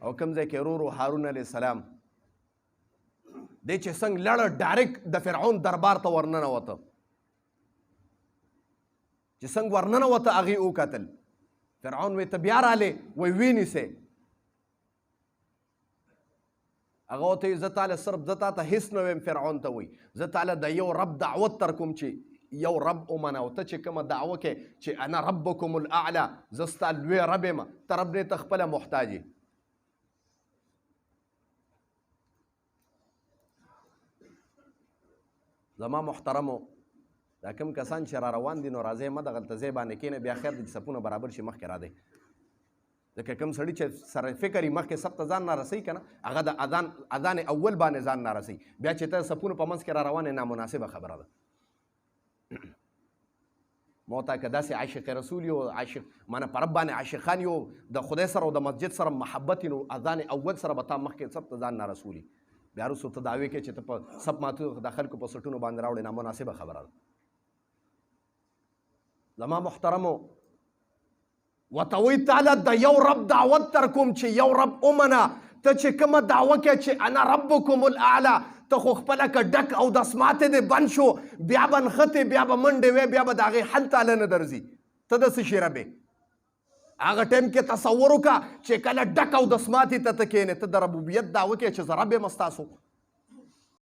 او کوم ځای کې ورو هارون علیه السلام دی چې څنګه لړه ډایرکټ د فرعون دربار ته ورننوته چې څنګه ورننوته هغې وکتل فرعون وی ته بیا رالې وی ونیسئ هغه ورته وایي زه تاله صرف زه تا ته هېڅ نه ویم فرعون ته وایي زه تاله د یو رب دعوت در کوم چې یو رب ومنه او ته چې کومه دعوه کې چې انا ربکم الاعلی زه ستا لوی رب یم ته رب نه ته خپله محتاج یې زما محترمو دا کوم کسان چې را روان دي نو راځئ مه دغلته ځای باندې کښېنئ بیا خیر دی چې صفونه برابر شي مخکې راځئ ځکه کوم سړي چې سره فکر یې مخکې سب ته ځان نه رسوي که نه هغه د اذان اول باندې ځان نه رسوي بیا چې ته صفونو په منځ کې را روان یې نامناسبه خبره ده ما ته که داسې عاشق رسول یو عاشق مانه په رب باندې عاشقان یو د خدای سره او د مسجد سره محبت نو اذان اول سره به تا مخکې سب ته ځان نه رسولي بیا وروسته ته دعوې کوې چې ته په سب ماتو د خلکو په سټونو باندې راوړې نامناسبه خبره ده زما محترمو ورته وایي تعالی د یو رب دعوت در کوم چې یو رب ومنه ته چې کومه دعوه کوې چې انا ربکم الاعلی ته خو خپله که ډک او دسماتې دې بند شو بیا به نښتې بیا به منډې وې بیا به د هغې حل تاله نه درځي ته د څه شي رب یې هغه ټایم کې تصور وکړه چې کله ډک او دسماتې ته ته کښېنې ته د ربوبیت دعوه کوې چې زه رب یم ستاسو